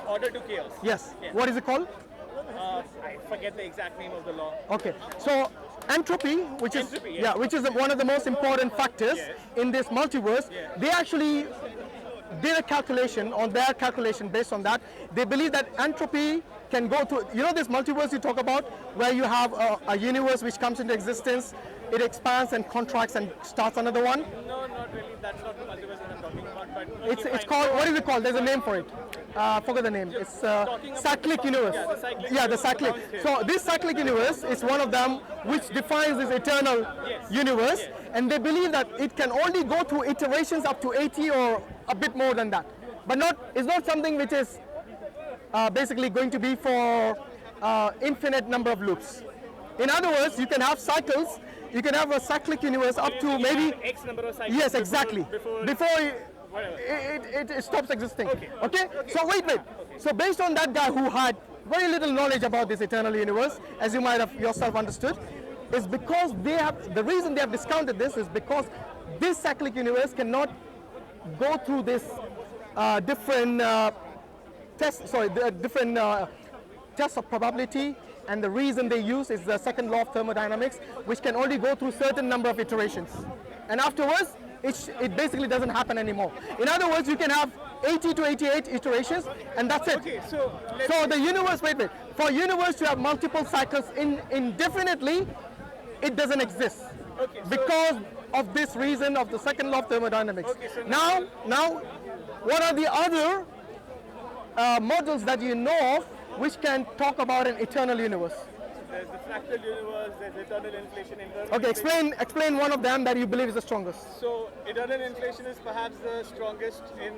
order to chaos. Yes. Yeah. What is it called? I forget the exact name of the law. Okay. So entropy, which is Entropy, yeah. which is one of the most important factors Yes. in this multiverse. Yeah. They actually did a calculation on their calculation. Based on that, they believe that entropy can go through, you know, this multiverse you talk about, where you have a universe which comes into existence, it expands and contracts and starts another one. No, not really. That's not the multiverse that I'm talking about. But It's okay, fine. called, what is it called? There's a name for it. Forget the name. It's talking about cyclic the- universe. yeah, the cyclic Yeah, the universe cyclic. belongs here. So this cyclic universe is one of them which defines this eternal Yes. universe, Yes. and they believe that it can only go through iterations up to 80 or a bit more than that. But it's not something which is basically going to be for infinite number of loops. In other words, you can have cycles. You can have a cyclic universe up to You maybe have X number of cycles. yes, exactly. Before Before it stops existing. Okay. Okay? So wait. So based on that guy who had very little knowledge about this eternal universe, as you might have yourself understood, is because the reason they have discounted this is because this cyclic universe cannot go through this different tests of probability, and the reason they use is the second law of thermodynamics, which can only go through certain number of iterations, and afterwards it basically doesn't happen anymore. In other words, you can have 80 to 88 iterations, and that's it. Okay, so So the universe, wait, for universe to have multiple cycles indefinitely, it doesn't exist. Okay, so- because of this reason of the second law of thermodynamics. Okay, so now, what are the other models that you know of which can talk about an eternal universe? there's the fractal universe, there's eternal inflation, internal Okay, inflation. explain one of them that you believe is the strongest. So eternal inflation is perhaps the strongest in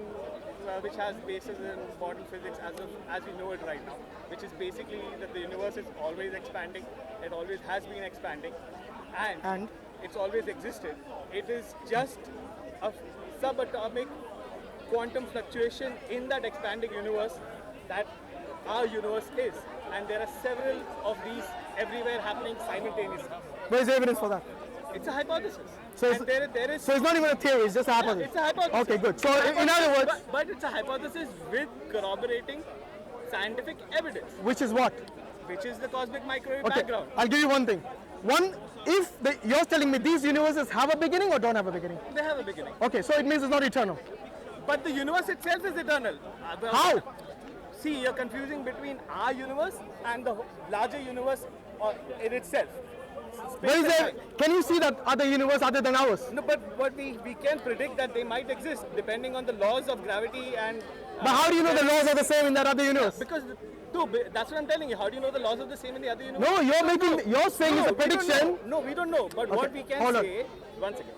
which has basis in quantum physics as we know it right now, which is basically that the universe is always expanding. It always has been expanding, and it's always existed. It is just a subatomic quantum fluctuation in that expanding universe that our universe is, and there are several of these everywhere happening simultaneously. Where's the evidence for that? It's a hypothesis. So And there is So it's not even a theory, it's just a hypothesis. it's a hypothesis. Okay, good. So It's a in other hypothesis, words, but it's a hypothesis with corroborating scientific evidence, which is what? which is the cosmic microwave Okay, background. I'll give you one thing. You're telling me these universes have a beginning or don't have a beginning? They have a beginning, Okay, so it means it's not eternal. but the universe itself is eternal. How? See, you're confusing between our universe and the larger universe in itself. Where is there? Can you see that other universe other than ours? No, but we can predict that they might exist depending on the laws of gravity and. But how do you know the laws are the same in that other universe? Because that's what I'm telling you. How do you know the laws are the same in the other universe? No, you're saying it's a we don't prediction. know. No, we don't know. But what Okay, we can hold on. say, one second.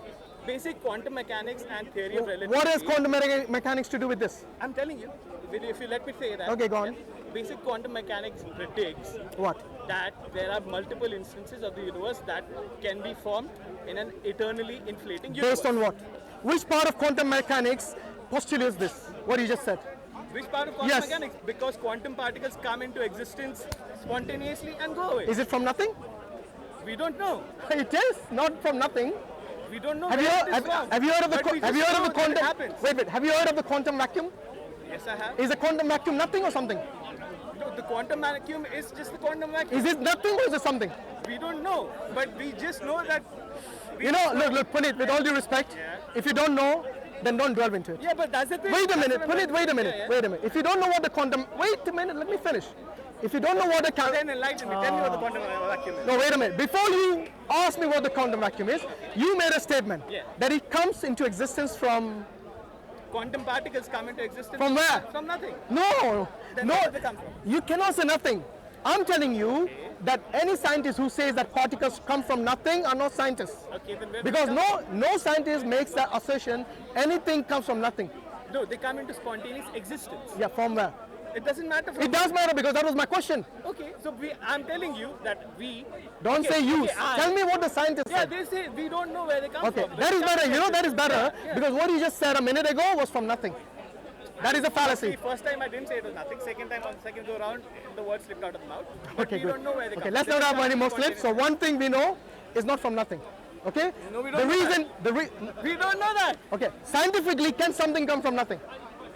Basic quantum mechanics and theory of relativity. What has quantum mechanics to do with this? I'm telling you, if you let me say that. Okay, go on. Basic quantum mechanics predicts What? that there are multiple instances of the universe that can be formed in an eternally inflating universe. Based on what? Which part of quantum mechanics postulates this? What you just said. Which part of quantum Yes. mechanics? Because quantum particles come into existence spontaneously and go away. Is it from nothing? We don't know. It is not from nothing. We don't know Have you where it is heard, from. have you heard of the But we have you just heard of know the that it quantum? happens. Wait. Have you heard of the quantum vacuum? Yes, I have. Is a quantum vacuum nothing or something? No, the quantum vacuum is just the quantum vacuum. Is it nothing or is it something? We don't know, but we just know that. You know, look, Puneet, with all due respect, if you don't know, then don't delve into it. Yeah, but that's the thing. Wait a That's minute, what I'm Puneet, wait a minute, Yeah, yeah. wait a minute. If you don't know what the quantum, wait a minute, let me finish. If you don't know what the Then enlighten me. Tell me what the quantum vacuum is. no, wait a minute. Before you ask me what the quantum vacuum is, you made a statement that it comes into existence from Quantum particles come into existence. From where? From nothing. no, Then no. where did they come from? You cannot say nothing. I'm telling you that any scientist who says that particles come from nothing are not scientists. Okay, then where Because did they come no scientist makes that assertion. Anything comes from nothing. from? No, they come into spontaneous existence. Yeah, from where? It doesn't matter. From It does matter because that was my question. Okay, so I'm telling you that we. Don't okay, say you. okay, I- Tell me what the scientist Yeah, said. they say we don't know where they come Okay, from. that is better. You know that is better Yeah. because what you just said a minute ago was from nothing. That is a See, fallacy. first time I didn't say it was nothing. Second time, on the second go round, the word slipped out of the mouth. But Okay, we good. don't know where they Okay, come let's from. not They have come any more from slips. So one thing we know is not from nothing. Okay? No, we The don't know reason, We don't know that. okay, scientifically, can something come from nothing?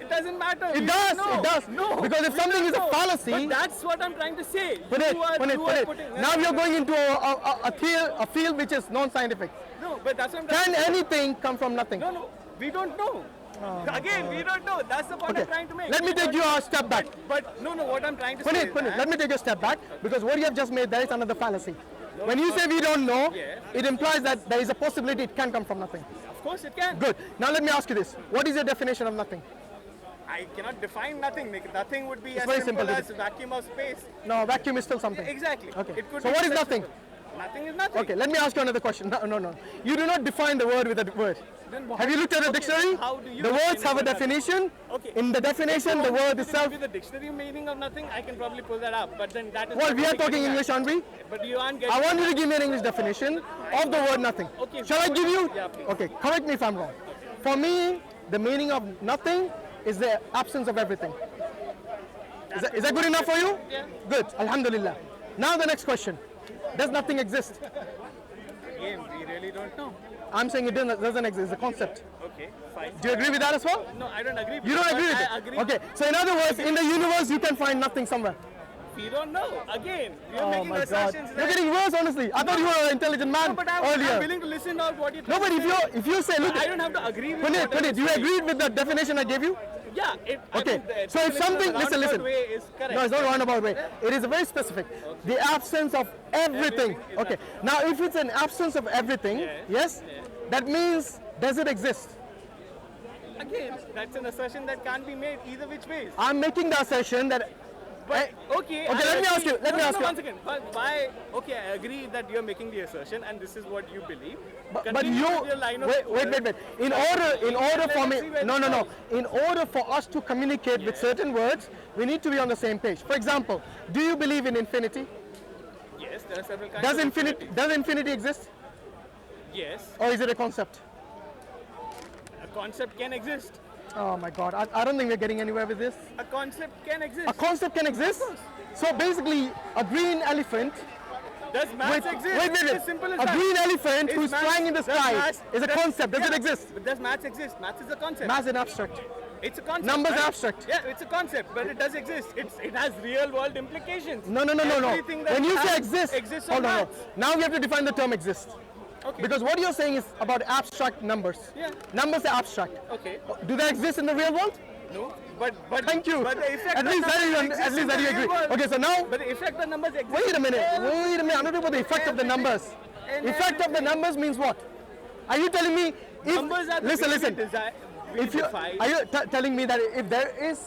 It doesn't matter. It does. No, It does. No. Because if something is a fallacy, but that's what I'm trying to say. put it. Putting, Now you're going into a field which is non-scientific. No, but that's what I'm trying Can to say. anything come from nothing? No, we don't know. Again, we don't know. That's the point Okay. I'm trying to make. Let me take you a step back. But no, what I'm trying to Put say it. is Let me take a step back because what you have just made, there is another fallacy. When you say we don't know, Yes. it implies that there is a possibility it can come from nothing. of course it can. Good. Now let me ask you this. What is your definition of nothing? I cannot define nothing. Nothing would be It's as very simple simple, as vacuum of space. No, vacuum is still something. Exactly. Okay. It could So be what is such nothing? simple. Nothing is nothing. Okay, let me ask you another question. No. You do not define the word with a word. Then what- Have you looked at the okay, dictionary? how do you The words define have a the word definition. Okay. In the definition, the word itself. With the dictionary meaning of nothing, I can probably pull that up. But then that is. Well, not we are what we're talking getting English, at. aren't we? But you aren't getting. I want you to give me an English definition of the word nothing. Okay. Shall I give you? Yeah, please. Okay, correct me if I'm wrong. For me, the meaning of nothing is the absence of everything. Is that good enough for you? Yeah. Good, alhamdulillah. Now the next question. Does nothing exist? Again, we really don't know. I'm saying it doesn't exist, it's a concept. Okay, fine. Do you agree with that as well? No, I don't agree. You don't but agree with I it? agree. Okay, so in other words, in the universe you can find nothing somewhere. We don't know. Again, we are Oh making my God. assertions. You're that- getting worse, honestly. I thought you were an intelligent man No, but I'm earlier. willing to listen out what you. No, but if you say, look, I don't have to agree with. Punit, whatever you you say. agreed with the definition I gave you? Yeah. Okay, the so if definition something- of the listen, roundabout listen. way is correct. No, it's not roundabout way. It is very specific. The absence of everything. Everything is Okay. Now, if it's an absence of everything, yes, that means does it exist? Again, that's an assertion that can't be made either which ways. I'm making the assertion that. But okay. Okay, let me ask you. Let me ask you. One second. But why? Okay, I agree that you're making the assertion, and this is what you believe. But Continue you with your line of wait. In order for me, no. In order for us to communicate with certain words, we need to be on the same page. For example, do you believe in infinity? Yes, there are several kinds. Does of infinity exist, Yes, or is it a concept? a concept can exist. Oh my God, I don't think we're getting anywhere with this. A concept can exist. A concept can exist. So basically, a green elephant. Does maths exist? Wait. It's as simple as A that. green elephant Is who's maths- flying in the does sky maths- is a does- concept. Does it yeah, exist? But does maths exist? Maths is a concept. Math is abstract. It's a concept. Numbers right? are abstract. Yeah, it's a concept, but it does exist. It has real world implications. No. Everything that When you say has- exist, exists hold on on. No. maths. Now we have to define the term exist. Okay. Because what you're saying is about abstract numbers. Yeah. Numbers are abstract. Okay. Do they exist in the real world? No. But Thank you. But the effect At of least that numbers you exists at least in that the you real agree. world. Okay, so now But the effect of numbers exists. wait a minute. I'm not talking about the effect of the numbers. And Effect of the numbers means what? Are you telling me if Numbers are the listen, way listen. we desire. We If you define. are you telling me that if there is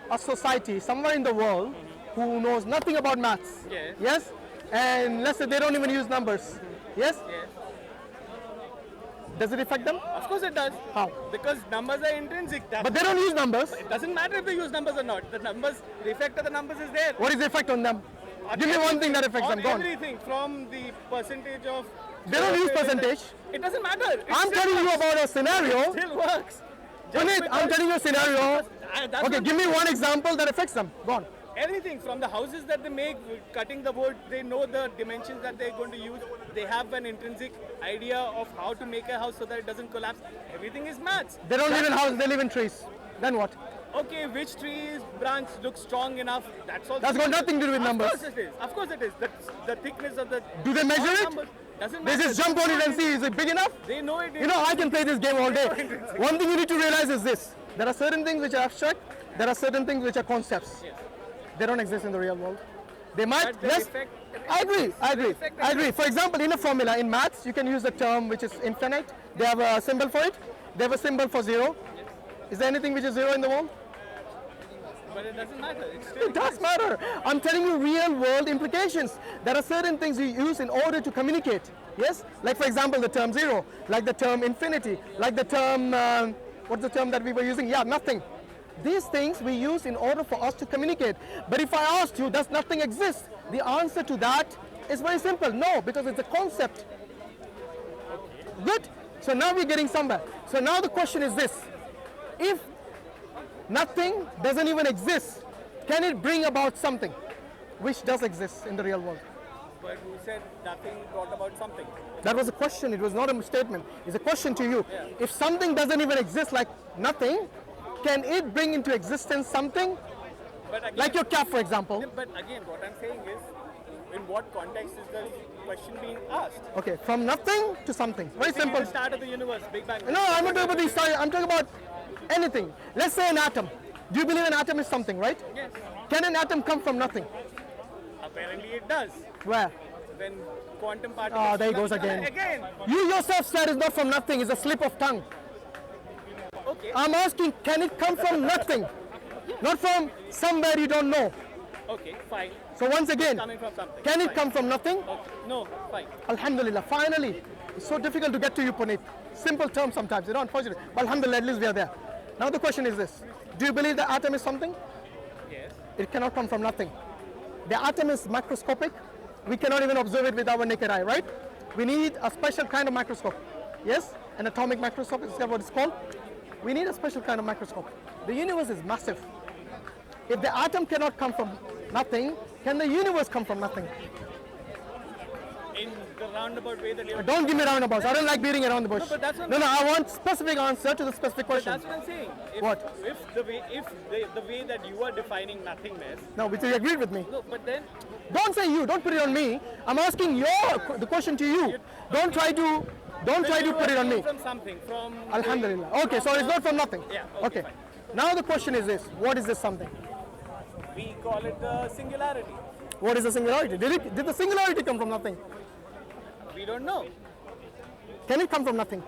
a society somewhere in the world who knows nothing about maths, Yes. and let's say they don't even use numbers, yes, Yes. does it affect them? Of course it does. How? Because numbers are intrinsic. But they don't use numbers. It doesn't matter if they use numbers or not. The effect of the numbers is there. What is the effect on them? Give me one thing that affects them. On Go on. everything from the percentage of. They don't use percentage. It doesn't matter. It I'm still telling you works. about a scenario. Still works. Punit, I'm telling you a scenario. That's Okay, what- give me one example that affects them. Go on. Everything from the houses that they make, cutting the wood, they know the dimensions that they're going to use. They have an intrinsic idea of how to make a house so that it doesn't collapse. Everything is maths. They don't live in houses, they live in trees. Then what? Okay, which tree's branch looks strong enough? That's all. That's got nothing to do with numbers. Of course it is. Of course it is. The thickness of the. Do they measure all it? numbers doesn't They matter. just jump on it and see, is it big enough? They know it. You know, I can play this game all day. One thing you need to realize is this. There are certain things which are abstract. There are certain things which are concepts. Yes. They don't exist in the real world. They might, But the yes. effect- I agree. effect I agree. For example, in a formula, in maths, you can use the term which is infinite. They have a symbol for it. They have a symbol for zero. Is there anything which is zero in the world? But it doesn't matter. It's still It does matter. I'm telling you real world implications. There are certain things you use in order to communicate. Yes? Like for example, the term zero, like the term infinity, like the term, what's the term that we were using? Yeah, nothing. These things we use in order for us to communicate. But if I asked you, does nothing exist? The answer to that is very simple. No, because it's a concept. Good. So now we're getting somewhere. So now the question is this. If nothing doesn't even exist, can it bring about something which does exist in the real world? But you said nothing brought about something. That was a question. It was not a statement. It's a question to you. If something doesn't even exist like nothing, can it bring into existence something? But again, Like your cap, for example. But again, what I'm saying is, in what context is the question being asked? Okay, from nothing to something. Very Think simple. the start of the universe, Big Bang. No, I'm not talking about the start. I'm talking about anything. Let's say an atom. Do you believe an atom is something, right? Yes. Can an atom come from nothing? Apparently it does. Where? When quantum particles. There he goes again. Again. You yourself said it's not from nothing. It's a slip of tongue. Okay. I'm asking, can it come from nothing? Not from somewhere you don't know. Okay. Fine. So once again, Coming from something. can it Fine. come from nothing? Okay. No. Fine. Alhamdulillah, finally. It's so difficult to get to you, Puneet. Simple terms sometimes, unfortunately. But alhamdulillah, at least we are there. Now the question is this. Do you believe the atom is something? Yes. It cannot come from nothing. The atom is microscopic. We cannot even observe it with our naked eye, right? We need a special kind of microscope. Yes? An atomic microscope, is that what it's called? We need a special kind of microscope. The universe is massive. If the atom cannot come from nothing, can the universe come from nothing? In the roundabout way that you're. Don't give me roundabouts. I don't like beating around the bush. No, but that's what No, I want specific answer to the specific But question. that's what I'm saying. If, What? If the way that you are defining nothingness. No, which you agreed with me. No, but then. Don't say you. Don't put it on me. I'm asking the question to you. Don't try to put it on me. From something. From. Alhamdulillah. Okay, so it's not from nothing. Yeah. Okay. Fine. Now the question is this: what is this something? We call it the singularity. What is the singularity? Did the singularity come from nothing? We don't know. Can it come from nothing?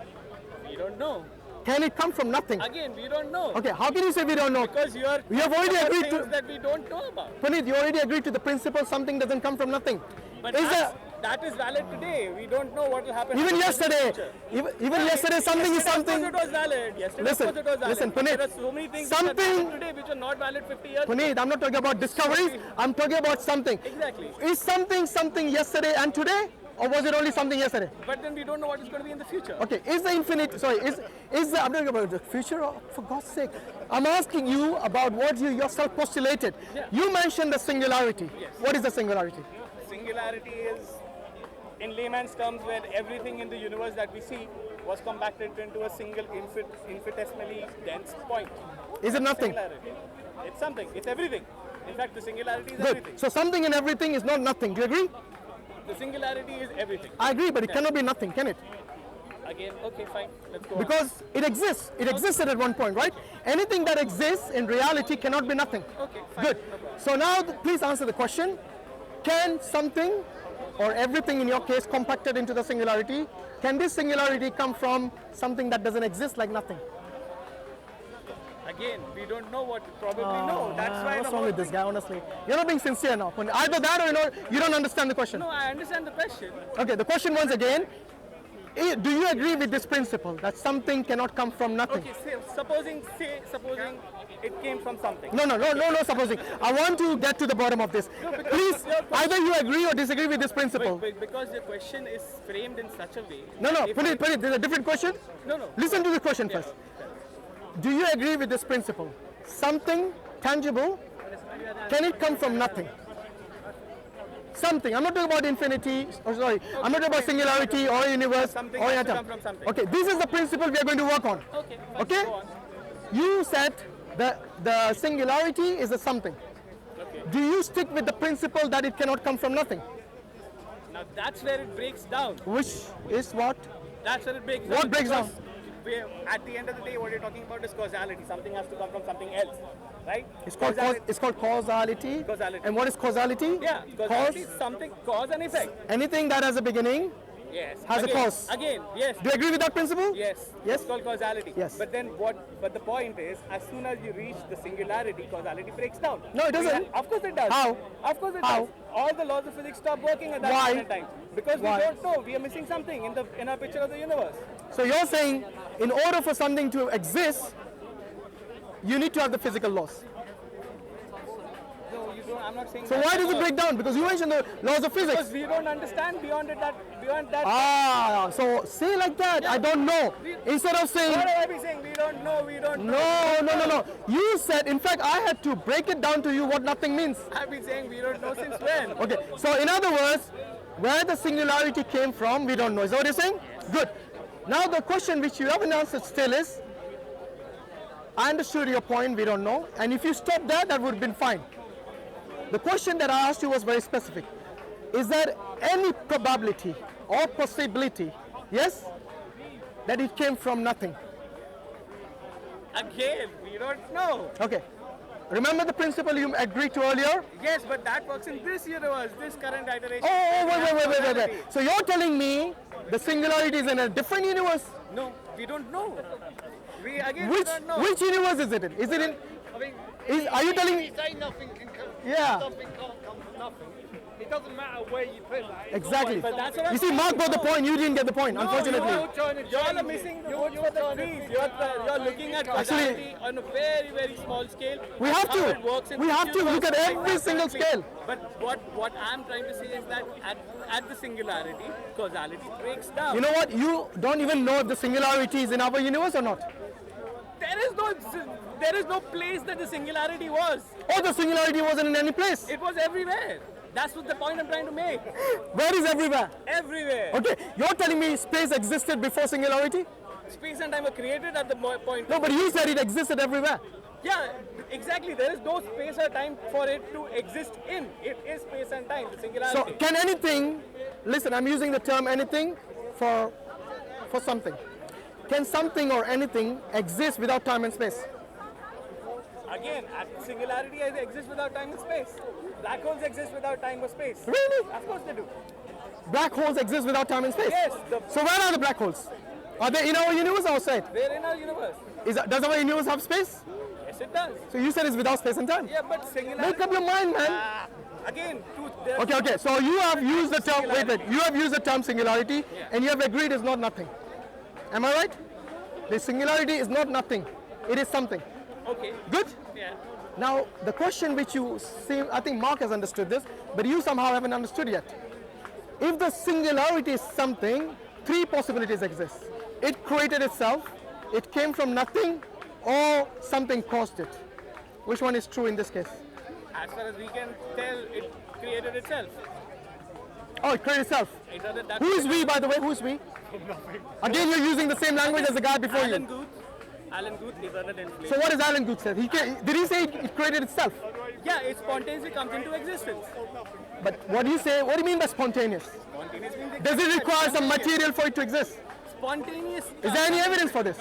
We don't know. Can it come from nothing? Again, we don't know. Okay, how can you say we don't know? Because you are. We have already talking agreed about to- things that we don't know about. Puneet, you already agreed to the principle something doesn't come from nothing. But Is that is valid today. We don't know what will happen. even in the yesterday, future. even yesterday something is Yesterday, something. Of course it was valid. Yesterday, Listen, of course it was valid. listen, Puneet, There are so many things that something- are valid today which are not valid 50 years ago. Puneet, I'm not talking about discoveries. I'm talking about something. Exactly. Is something yesterday and today, or was it only something yesterday? But then we don't know what is going to be in the future. Okay, is the infinite, sorry, is the, I'm talking about the future, for God's sake. I'm asking you about what you yourself postulated. Yeah. You mentioned the singularity. Yes. What is the singularity? Singularity is, in layman's terms, where everything in the universe that we see was compacted into a single infinitesimally dense point. Is it nothing? Singularity. It's something. It's everything. In fact, the singularity is Good. everything. So something and everything is not nothing. Do you agree? The singularity is everything. I agree, but it Yeah. cannot be nothing, can it? Again, okay, fine. Let's go on. Because it exists. It existed at one point, right? Anything that exists in reality cannot be nothing. Okay, fine. Good. No problem. So now, please answer the question. Can something, or everything in your case, compacted into the singularity, can this singularity come from something that doesn't exist, like nothing? Again, we don't know what probably know. That's why What's the wrong whole with this guy, honestly? You're not being sincere now. Either that or you don't understand the question. No, I understand the question. Okay, the question once again, do you agree with this principle that something cannot come from nothing? Okay, supposing it came from something. No, supposing. I want to get to the bottom of this. No, because Please, your question- either you agree or disagree with this principle. Because the question is framed in such a way. No, if put I- it, there's a different question. No, no. Listen to the question first. Do you agree with this principle? Something tangible, can it come from nothing? Something. I'm not talking about infinity, or sorry, I'm not talking about singularity or universe Something or has to atom. come from something. Okay, this is the principle we are going to work on. Okay. Fine, Okay? Go on. You said the singularity is a something. Okay. Do you stick with the principle that it cannot come from nothing? Now that's where it breaks down. Which is what? That's where it breaks down. What breaks down? because at the end of the day, what you're talking about is causality. Something has to come from something else, right? It's called causality. Causality. And what is causality? Yeah, causality is something, cause and effect. Anything that has a beginning. Yes. Has a Again, cause. Again, yes. Do you agree with that principle? Yes. Yes? It's called causality. Yes. But then but the point is, as soon as you reach the singularity, causality breaks down. No, it doesn't. Of course it does. How? Of course it How? does. All the laws of physics stop working at that Why? point in time. Because Why? we don't know. We are missing something in our picture of the universe. So you're saying in order for something to exist, you need to have the physical laws. No, you don't. I'm not saying. So that why at does it all. break down? Because you mentioned the laws of Because physics. we don't understand beyond that. Ah, so say like that. I don't know. Instead of saying What am I saying? We don't know. We don't know. no. You said, in fact, I had to break it down to you what nothing means. I've been saying we don't know since when. Okay, so in other words, where the singularity came from, we don't know. Is that what you're saying? Good. Now the question which you haven't answered still is, I understood your point, we don't know. And if you stopped there, that would have been fine. The question that I asked you was very specific. Is there any probability or possibility, yes, that it came from nothing? Again, we don't know. Okay. Remember the principle you agreed to earlier? Yes, but that works in this universe, this current iteration. Wait. So you're telling me the singularity is in a different universe? No, we don't know. We Which don't know. which universe is it in? Is it in? I mean, Are you telling me? say nothing can come? Yeah. Something can't come from nothing. It doesn't matter where you put that. It's Exactly. But that's what I'm You see, Mark got the point. You didn't get the point, unfortunately. You're missing the wood for the trees. You're looking at causality on a very, very small scale. We have How to. it works in We the have to look at universe. every single scale. But what I'm trying to say is that at the singularity, causality breaks down. You know what? You don't even know if the singularity is in our universe or not. There is no place that the singularity was. Or the singularity wasn't in any place. It was everywhere. That's what the point I'm trying to make. Where is everywhere? Everywhere. Okay, you're telling me space existed before singularity? Space and time were created at the point. No, but you said it existed everywhere. Yeah, exactly. There is no space or time for it to exist in. It is space and time, the singularity. So can anything, listen, I'm using the term anything for something. Can something or anything exist without time and space? Again, singularity exists without time and space. Black holes exist without time or space. Really? Of course they do. Black holes exist without time and space? Yes. So where are the black holes? Are they in our universe or outside? They're in our universe. Does our universe have space? Yes, it does. So you said it's without space and time. Yeah, but singularity. Make up your mind, man. Again, Okay. So you have used the term. Wait. You have used the term singularity, and you have agreed it's not nothing. Am I right? The singularity is not nothing. It is something. Okay. Good. Yeah. Now the question which you seem, I think Mark has understood this, but you somehow haven't understood yet. If the singularity is something, three possibilities exist. It created itself, it came from nothing, or something caused it. Which one is true in this case? As far as we can tell, it created itself. Oh, it created itself. Who is we, by the way? Who is we? Again, you're using the same language as the guy before you. Alan Guth is under inflation. So what does Alan Guth say? Did he say it created itself? Yeah, it spontaneously comes into existence. But what do you say? What do you mean by spontaneous? Spontaneous means Does it require some material for it to exist? Spontaneous. Is there any evidence for this?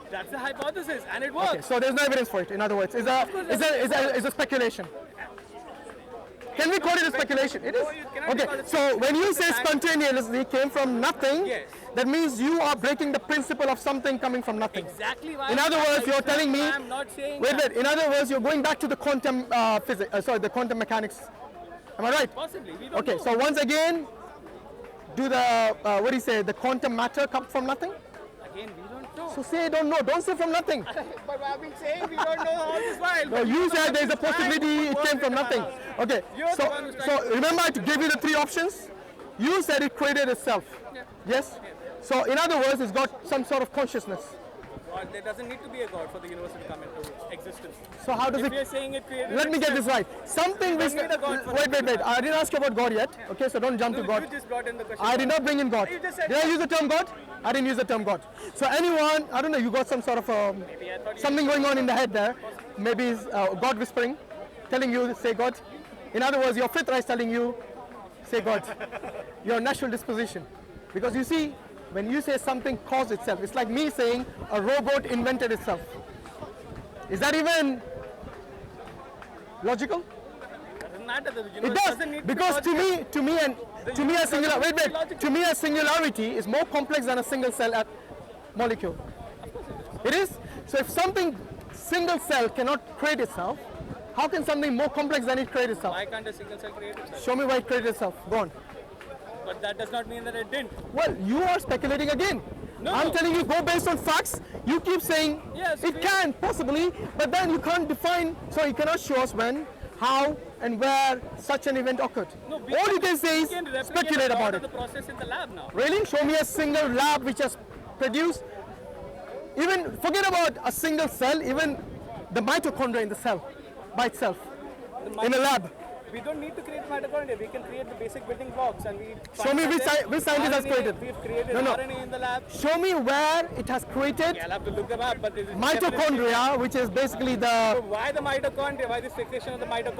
That's the hypothesis, and it works. Okay, so there's no evidence for it. In other words, is a speculation. Can we call it a speculation? It is. Okay, so when you say spontaneously came from nothing, Yes. that means you are breaking the principle of something coming from nothing. Exactly why. In other words, you're telling me. I'm not saying. Wait. In other words, you're going back to the quantum physics. The quantum mechanics. Am I right? Possibly. We don't Okay, know. so once again, do the what do you say? The quantum matter come from nothing? Again, we don't know. So say don't know. Don't say from nothing. But I've been saying we don't know all this while. No, you said there's a possibility it came from nothing. Okay, You're the one who's trying so remember I gave you the three options? You said it created itself. Yeah. Yes? So in other words, it's got some sort of consciousness. God, there doesn't need to be a God for the universe to come into existence. So how does If it... you're saying it created Let me get this itself, right. Something which... need a God for Wait. that. I didn't ask you about God yet. Okay, so don't jump to No, God. you just brought in the question. I did not bring in God. You just said Did I God. use the term God? I didn't use the term God. So anyone, I don't know, you got some sort of Maybe I thought you something going on in the head there. Maybe it's God whispering, telling you to say God. In other words, your fifth eye is telling you, say God. Your natural disposition. Because you see, when you say something caused itself, it's like me saying a robot invented itself. Is that even logical? doesn't matter. The It universe does, doesn't need because to be to me a singular to me a singularity is more complex than a single cell molecule. It is. So if something single cell cannot create itself, how can something more complex than it create itself? Why can't a single cell create itself? Show me why it created itself. Go on. But that does not mean that it didn't. Well, you are speculating again. No. I'm telling you, go based on facts. You keep saying Yes, it can possibly, but then you can't define. So you cannot show us when, how, and where such an event occurred. No, All you can say is we can replicate speculate a lot about of it. the process in the lab now. Really? Show me a single lab which has produced, even forget about a single cell, even the mitochondria in the cell by itself in a lab. We don't need to create mitochondria. We can create the basic building blocks, and we. Show me which scientist has created. We've created No, no. RNA in the lab. Show me where it has created Yeah, I'll have to look them up, but this is mitochondria, which is basically the So why the mitochondria? Why this fixation of the mitochondria?